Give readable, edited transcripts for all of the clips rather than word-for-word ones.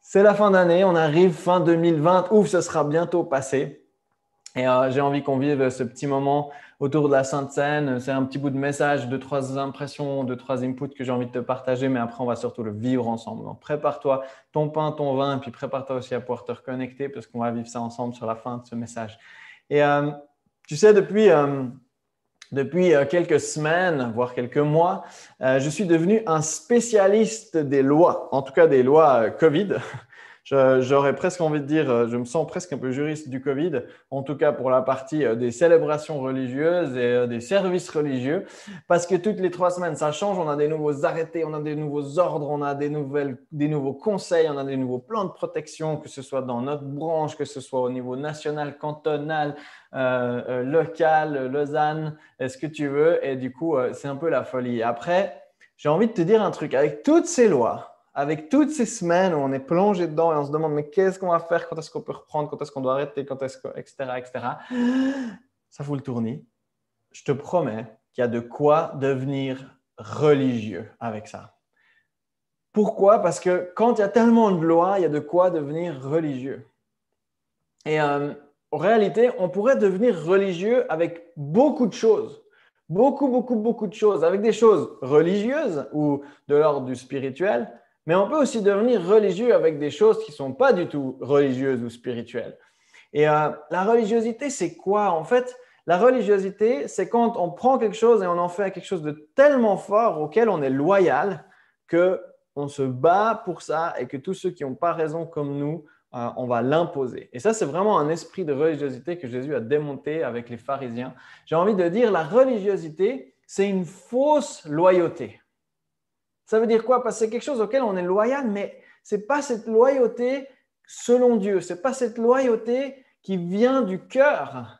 C'est la fin d'année, on arrive fin 2020. Ouf, ce sera bientôt passé. Et j'ai envie qu'on vive ce petit moment autour de la Sainte Seine. C'est un petit bout de message, deux, trois impressions, deux, trois inputs que j'ai envie de te partager, mais après, on va surtout le vivre ensemble. Donc, prépare-toi ton pain, ton vin, et puis prépare-toi aussi à pouvoir te reconnecter parce qu'on va vivre ça ensemble sur la fin de ce message. Et tu sais, depuis quelques semaines, voire quelques mois, je suis devenu un spécialiste des lois, en tout cas des lois COVID. J'aurais presque envie de dire, je me sens presque un peu juriste du COVID, en tout cas pour la partie des célébrations religieuses et des services religieux, parce que toutes les 3 semaines, ça change, on a des nouveaux arrêtés, on a des nouveaux ordres, on a des nouveaux conseils, on a des nouveaux plans de protection, que ce soit dans notre branche, que ce soit au niveau national, cantonal, local, Lausanne, ce que tu veux, et du coup, c'est un peu la folie. Après, j'ai envie de te dire un truc, avec toutes ces lois, avec toutes ces semaines où on est plongé dedans et on se demande mais qu'est-ce qu'on va faire, quand est-ce qu'on peut reprendre, quand est-ce qu'on doit arrêter, quand est-ce que, etc., etc. Ça fout le tournis. Je te promets qu'il y a de quoi devenir religieux avec ça. Pourquoi? Parce que quand il y a tellement de lois, il y a de quoi devenir religieux. Et en réalité, on pourrait devenir religieux avec beaucoup de choses. Beaucoup de choses. Avec des choses religieuses ou de l'ordre du spirituel, mais on peut aussi devenir religieux avec des choses qui ne sont pas du tout religieuses ou spirituelles. Et la religiosité, c'est quoi? En fait, la religiosité, c'est quand on prend quelque chose et on en fait quelque chose de tellement fort auquel on est loyal qu'on se bat pour ça et que tous ceux qui n'ont pas raison comme nous, on va l'imposer. Et ça, c'est vraiment un esprit de religiosité que Jésus a démonté avec les pharisiens. J'ai envie de dire, la religiosité, c'est une fausse loyauté. Ça veut dire quoi? Parce que c'est quelque chose auquel on est loyal, mais ce n'est pas cette loyauté selon Dieu. Ce n'est pas cette loyauté qui vient du cœur.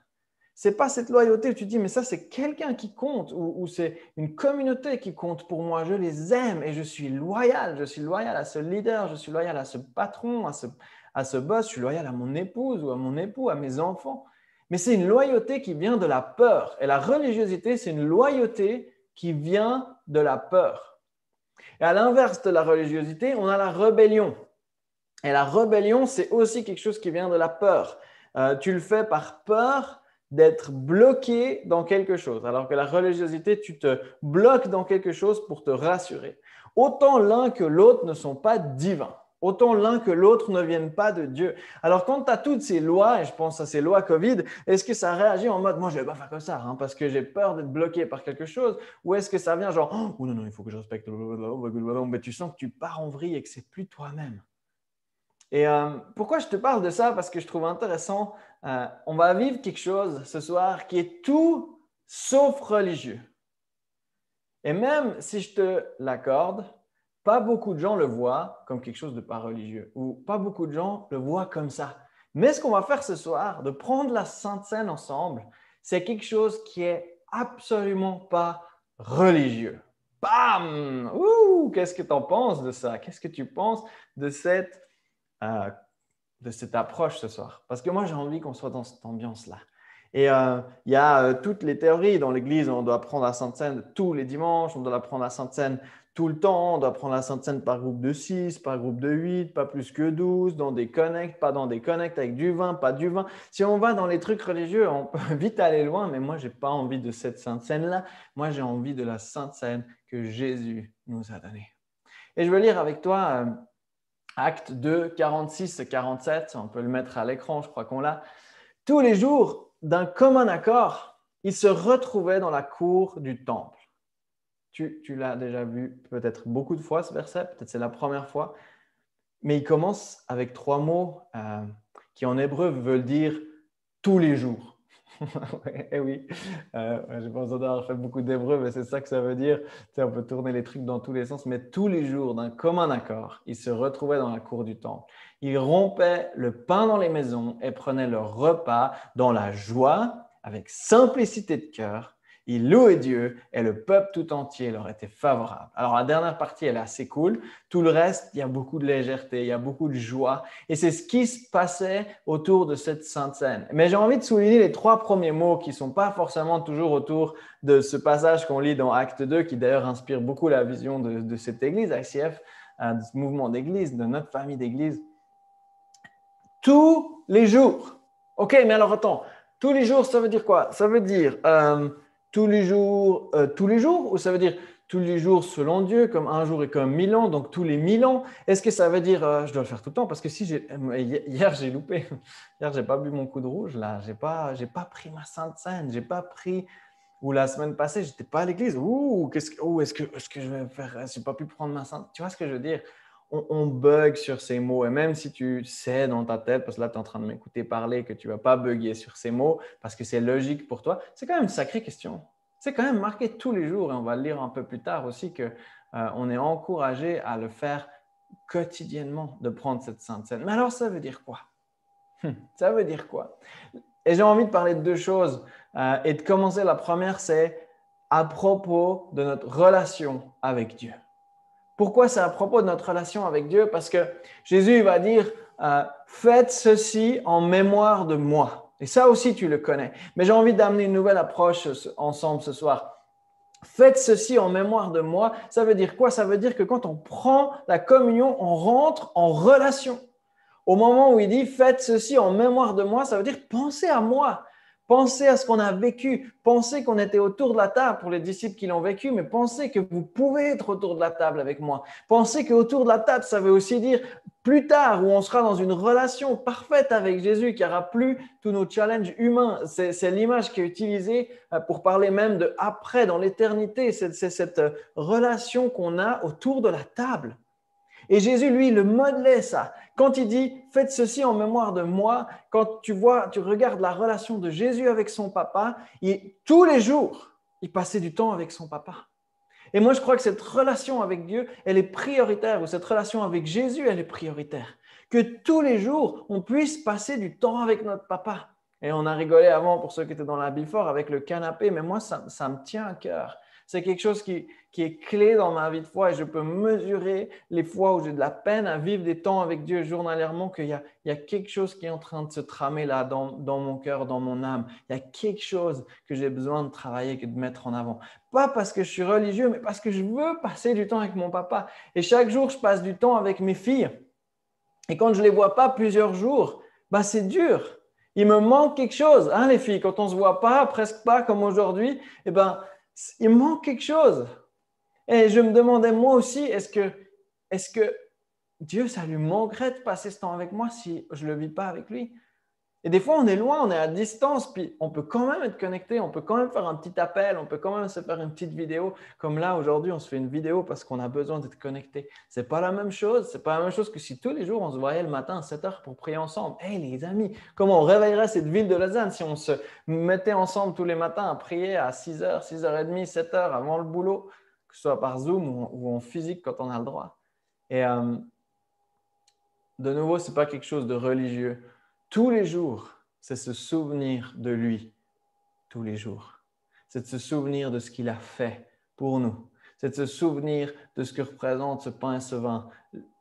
Ce n'est pas cette loyauté où tu te dis, mais ça, c'est quelqu'un qui compte ou c'est une communauté qui compte pour moi. Je les aime et je suis loyal. Je suis loyal à ce leader, je suis loyal à ce patron, à ce boss, je suis loyal à mon épouse ou à mon époux, à mes enfants. Mais c'est une loyauté qui vient de la peur. Et la religiosité, c'est une loyauté qui vient de la peur. Et à l'inverse de la religiosité, on a la rébellion. Et la rébellion, c'est aussi quelque chose qui vient de la peur. Tu le fais par peur d'être bloqué dans quelque chose, alors que la religiosité, tu te bloques dans quelque chose pour te rassurer. Autant l'un que l'autre ne sont pas divins. Autant l'un que l'autre ne viennent pas de Dieu. Alors, quand tu as toutes ces lois, et je pense à ces lois COVID, est-ce que ça réagit en mode, moi, je ne vais pas faire comme ça, parce que j'ai peur d'être bloqué par quelque chose, ou est-ce que ça vient genre, oh non, il faut que je respecte, mais tu sens que tu pars en vrille et que c'est plus toi-même. Et pourquoi je te parle de ça? Parce que je trouve intéressant, on va vivre quelque chose ce soir qui est tout sauf religieux. Et même si je te l'accorde, pas beaucoup de gens le voient comme quelque chose de pas religieux ou pas beaucoup de gens le voient comme ça. Mais ce qu'on va faire ce soir, de prendre la Sainte Seine ensemble, c'est quelque chose qui est absolument pas religieux. Bam! Ouh! Qu'est-ce que tu en penses de ça? Qu'est-ce que tu penses de cette approche ce soir? Parce que moi, j'ai envie qu'on soit dans cette ambiance-là. Et il y a toutes les théories dans l'Église. On doit prendre la Sainte Seine tous les dimanches, on doit la prendre la Sainte Seine tout le temps, on doit prendre la Sainte Seine par groupe de 6, par groupe de 8, pas plus que 12, dans des connects, pas dans des connects, avec du vin, pas du vin. Si on va dans les trucs religieux, on peut vite aller loin, mais moi, je n'ai pas envie de cette Sainte Seine-là. Moi, j'ai envie de la Sainte Seine que Jésus nous a donnée. Et je veux lire avec toi Actes 2, 46 et 47, on peut le mettre à l'écran, je crois qu'on l'a. Tous les jours, d'un commun accord, ils se retrouvaient dans la cour du temple. Tu l'as déjà vu peut-être beaucoup de fois ce verset, peut-être c'est la première fois, mais il commence avec 3 mots qui en hébreu veulent dire tous les jours. Eh oui, je pense d'avoir fait beaucoup d'hébreu, mais c'est ça que ça veut dire. Tu sais, on peut tourner les trucs dans tous les sens, mais tous les jours, d'un commun accord, ils se retrouvaient dans la cour du temple. Ils rompaient le pain dans les maisons et prenaient leur repas dans la joie, avec simplicité de cœur. Ils louaient Dieu et le peuple tout entier leur était favorable. Alors, la dernière partie, elle est assez cool. Tout le reste, il y a beaucoup de légèreté, il y a beaucoup de joie. Et c'est ce qui se passait autour de cette Sainte Seine. Mais j'ai envie de souligner les 3 premiers mots qui ne sont pas forcément toujours autour de ce passage qu'on lit dans Acte 2, qui d'ailleurs inspire beaucoup la vision de cette église, ICF. de ce mouvement d'église, de notre famille d'église. Tous les jours. OK, mais alors attends, tous les jours, ça veut dire quoi? Ça veut dire tous les jours, ou ça veut dire tous les jours selon Dieu, comme un jour est comme 1000 ans, donc tous les 1000 ans? Est-ce que ça veut dire je dois le faire tout le temps? Parce que si hier, j'ai loupé. Hier, j'ai pas bu mon coup de rouge, là. J'ai pas pris ma Sainte Seine, j'ai pas pris. Ou la semaine passée, je n'étais pas à l'église. Est-ce que je vais faire? Je n'ai pas pu prendre ma Sainte. Tu vois ce que je veux dire? On bug sur ces mots. Et même si tu sais dans ta tête, parce que là, tu es en train de m'écouter parler, que tu ne vas pas bugger sur ces mots parce que c'est logique pour toi, c'est quand même une sacrée question. C'est quand même marqué tous les jours, et on va le lire un peu plus tard aussi, qu'on est encouragé à le faire quotidiennement, de prendre cette Sainte Seine. Mais alors, ça veut dire quoi? Ça veut dire quoi? Et j'ai envie de parler de deux choses et de commencer. La première, c'est à propos de notre relation avec Dieu. Pourquoi c'est à propos de notre relation avec Dieu? Parce que Jésus va dire faites ceci en mémoire de moi. Et ça aussi, tu le connais. Mais j'ai envie d'amener une nouvelle approche ensemble ce soir. Faites ceci en mémoire de moi. Ça veut dire quoi? Ça veut dire que quand on prend la communion, on rentre en relation. Au moment où il dit faites ceci en mémoire de moi, ça veut dire pensez à moi. Pensez à ce qu'on a vécu. Pensez qu'on était autour de la table pour les disciples qui l'ont vécu, mais pensez que vous pouvez être autour de la table avec moi. Pensez qu'autour de la table, ça veut aussi dire plus tard où on sera dans une relation parfaite avec Jésus, qui n'aura plus tous nos challenges humains. C'est l'image qui est utilisée pour parler même de après, dans l'éternité. C'est cette relation qu'on a autour de la table. Et Jésus, lui, le modelait ça. Quand il dit « faites ceci en mémoire de moi », quand tu regardes la relation de Jésus avec son papa, tous les jours, il passait du temps avec son papa. Et moi, je crois que cette relation avec Dieu, elle est prioritaire, ou cette relation avec Jésus, elle est prioritaire. Que tous les jours, on puisse passer du temps avec notre papa. Et on a rigolé avant, pour ceux qui étaient dans la Before, avec le canapé, mais moi, ça me tient à cœur. C'est quelque chose qui est clé dans ma vie de foi et je peux mesurer les fois où j'ai de la peine à vivre des temps avec Dieu journalièrement, qu'il y a quelque chose qui est en train de se tramer là dans mon cœur, dans mon âme. Il y a quelque chose que j'ai besoin de travailler, de mettre en avant. Pas parce que je suis religieux, mais parce que je veux passer du temps avec mon papa. Et chaque jour, je passe du temps avec mes filles. Et quand je ne les vois pas plusieurs jours, c'est dur. Il me manque quelque chose, hein, les filles. Quand on ne se voit pas, presque pas comme aujourd'hui, il me manque quelque chose. Et je me demandais moi aussi, est-ce que Dieu, ça lui manquerait de passer ce temps avec moi si je ne le vis pas avec lui? Et des fois, on est loin, on est à distance, puis on peut quand même être connecté, on peut quand même faire un petit appel, on peut quand même se faire une petite vidéo. Comme là, aujourd'hui, on se fait une vidéo parce qu'on a besoin d'être connecté. Ce n'est pas la même chose. Ce n'est pas la même chose que si tous les jours, on se voyait le matin à 7 heures pour prier ensemble. Hey les amis, comment on réveillerait cette ville de Lausanne si on se mettait ensemble tous les matins à prier à 6 heures, 6h30, 7 heures avant le boulot, que ce soit par Zoom ou en physique quand on a le droit. Et de nouveau, ce n'est pas quelque chose de religieux. Tous les jours, c'est se souvenir de lui. Tous les jours. C'est de se souvenir de ce qu'il a fait pour nous. C'est de se souvenir de ce que représente ce pain et ce vin.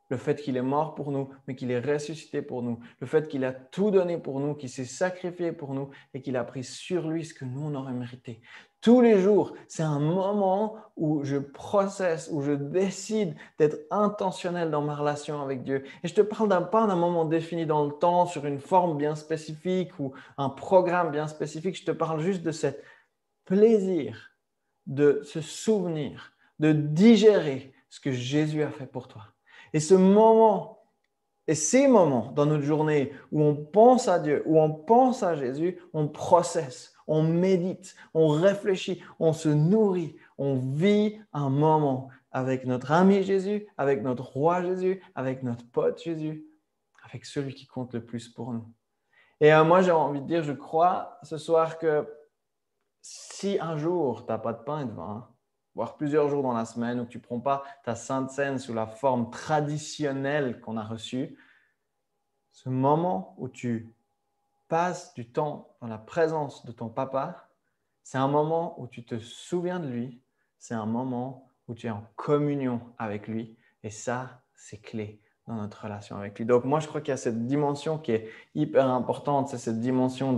Le fait qu'il est mort pour nous, mais qu'il est ressuscité pour nous. Le fait qu'il a tout donné pour nous, qu'il s'est sacrifié pour nous et qu'il a pris sur lui ce que nous, on aurait mérité. Tous les jours, c'est un moment où je processe, où je décide d'être intentionnel dans ma relation avec Dieu. Et je te parle pas d'un moment défini dans le temps, sur une forme bien spécifique ou un programme bien spécifique. Je te parle juste de ce plaisir de se souvenir, de digérer ce que Jésus a fait pour toi. Et ce moment, et ces moments dans notre journée où on pense à Dieu, où on pense à Jésus, on processe, on médite, on réfléchit, on se nourrit, on vit un moment avec notre ami Jésus, avec notre roi Jésus, avec notre pote Jésus, avec celui qui compte le plus pour nous. Et moi, j'ai envie de dire, je crois ce soir que si un jour, tu n'as pas de pain et de vin, voire plusieurs jours dans la semaine, où tu ne prends pas ta Sainte Seine sous la forme traditionnelle qu'on a reçue, ce moment où tu passes du temps dans la présence de ton papa, c'est un moment où tu te souviens de lui, c'est un moment où tu es en communion avec lui. Et ça, c'est clé dans notre relation avec lui. Donc moi, je crois qu'il y a cette dimension qui est hyper importante, c'est cette dimension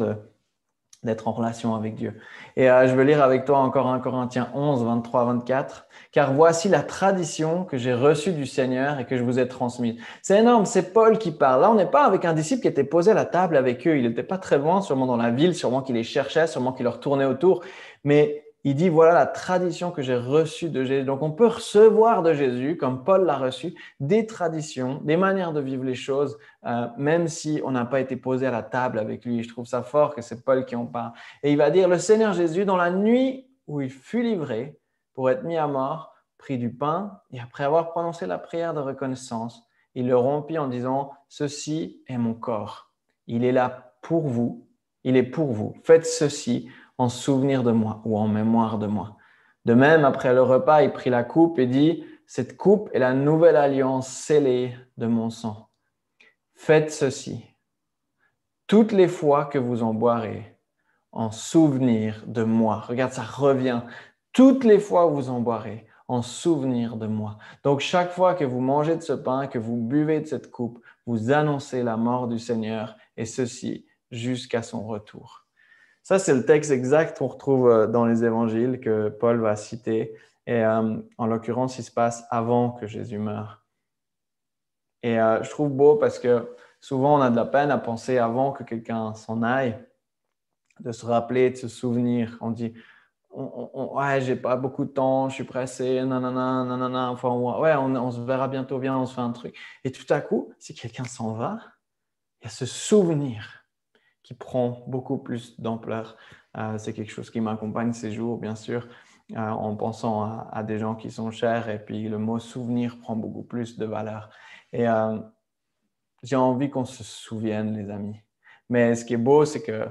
d'être en relation avec Dieu. Et je veux lire avec toi encore 1 Corinthiens 11, 23, 24. Car voici la tradition que j'ai reçue du Seigneur et que je vous ai transmise. C'est énorme, c'est Paul qui parle. Là, on n'est pas avec un disciple qui était posé à la table avec eux. Il n'était pas très loin, sûrement dans la ville, sûrement qu'il les cherchait, sûrement qu'il leur tournait autour. Mais il dit, voilà la tradition que j'ai reçue de Jésus. Donc, on peut recevoir de Jésus, comme Paul l'a reçu, des traditions, des manières de vivre les choses, même si on n'a pas été posé à la table avec lui. Je trouve ça fort que c'est Paul qui en parle. Et il va dire, le Seigneur Jésus, dans la nuit où il fut livré pour être mis à mort, prit du pain et après avoir prononcé la prière de reconnaissance, il le rompit en disant, ceci est mon corps. Il est là pour vous. Il est pour vous. Faites ceci en souvenir de moi ou en mémoire de moi. De même, après le repas, il prit la coupe et dit, cette coupe est la nouvelle alliance scellée de mon sang. Faites ceci toutes les fois que vous en boirez en souvenir de moi. Regarde, ça revient. Toutes les fois où vous en boirez en souvenir de moi. Donc, chaque fois que vous mangez de ce pain, que vous buvez de cette coupe, vous annoncez la mort du Seigneur et ceci jusqu'à son retour. Ça, c'est le texte exact qu'on retrouve dans les évangiles que Paul va citer. Et en l'occurrence, il se passe avant que Jésus meure. Et je trouve beau parce que souvent, on a de la peine à penser avant que quelqu'un s'en aille, de se rappeler, de se souvenir. On dit, ouais, j'ai pas beaucoup de temps, je suis pressé, nanana, nanana. Enfin, ouais, on se verra bientôt, viens, on se fait un truc. Et tout à coup, si quelqu'un s'en va, il y a ce souvenir qui prend beaucoup plus d'ampleur. C'est quelque chose qui m'accompagne ces jours, bien sûr, en pensant à des gens qui sont chers. Et puis, le mot souvenir prend beaucoup plus de valeur. Et j'ai envie qu'on se souvienne, les amis. Mais ce qui est beau, c'est que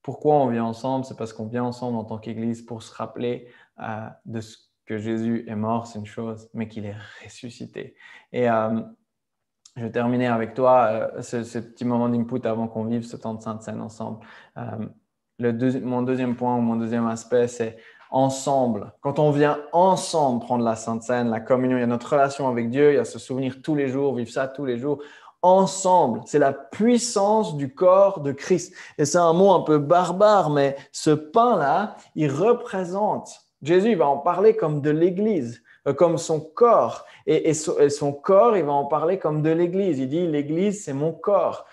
pourquoi on vient ensemble? C'est parce qu'on vient ensemble en tant qu'Église pour se rappeler de ce que Jésus est mort, c'est une chose, mais qu'il est ressuscité. Et je vais terminer avec toi ce petit moment d'input avant qu'on vive ce temps de Sainte Seine ensemble. Mon deuxième point ou mon deuxième aspect, c'est ensemble. Quand on vient ensemble prendre la Sainte Seine, la communion, il y a notre relation avec Dieu, il y a ce souvenir tous les jours, vivre ça tous les jours. Ensemble, c'est la puissance du corps de Christ. Et c'est un mot un peu barbare, mais ce pain-là, il représente, Jésus va en parler comme de l'Église, comme son corps. Et son corps, il va en parler comme de l'Église. Il dit, l'Église, c'est mon corps.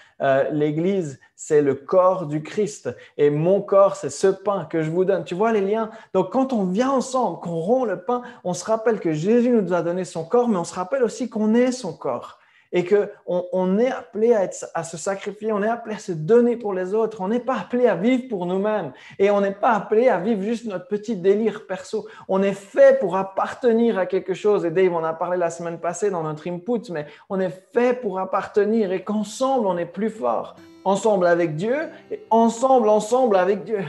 L'Église, c'est le corps du Christ. Et mon corps, c'est ce pain que je vous donne. Tu vois les liens? Donc, quand on vient ensemble, qu'on rompt le pain, on se rappelle que Jésus nous a donné son corps, mais on se rappelle aussi qu'on est son corps. Et qu'on est appelé à se sacrifier, on est appelé à se donner pour les autres. On n'est pas appelé à vivre pour nous-mêmes. Et on n'est pas appelé à vivre juste notre petit délire perso. On est fait pour appartenir à quelque chose. Et Dave en a parlé la semaine passée dans notre input, mais on est fait pour appartenir et qu'ensemble, on est plus fort. Ensemble avec Dieu et ensemble avec Dieu.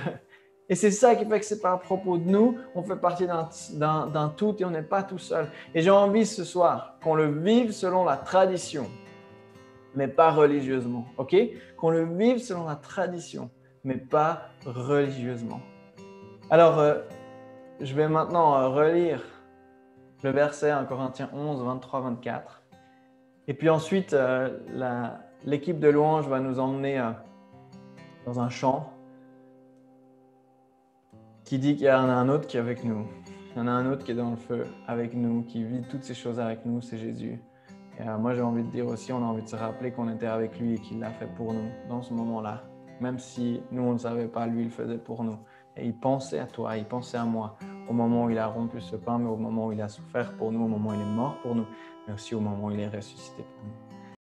Et c'est ça qui fait que c'est pas à propos de nous, on fait partie d'un tout et on n'est pas tout seul. Et j'ai envie ce soir qu'on le vive selon la tradition, mais pas religieusement, ok? Qu'on le vive selon la tradition, mais pas religieusement. Alors, je vais maintenant relire le verset 1 Corinthiens 11, 23, 24. Et puis ensuite, l'équipe de louange va nous emmener dans un chant qui dit qu'il y en a un autre qui est avec nous. Il y en a un autre qui est dans le feu avec nous, qui vit toutes ces choses avec nous, c'est Jésus. Et moi, j'ai envie de dire aussi, on a envie de se rappeler qu'on était avec lui et qu'il l'a fait pour nous dans ce moment-là. Même si nous, on ne savait pas, lui, il le faisait pour nous. Et il pensait à toi, il pensait à moi, au moment où il a rompu ce pain, mais au moment où il a souffert pour nous, au moment où il est mort pour nous, mais aussi au moment où il est ressuscité pour nous.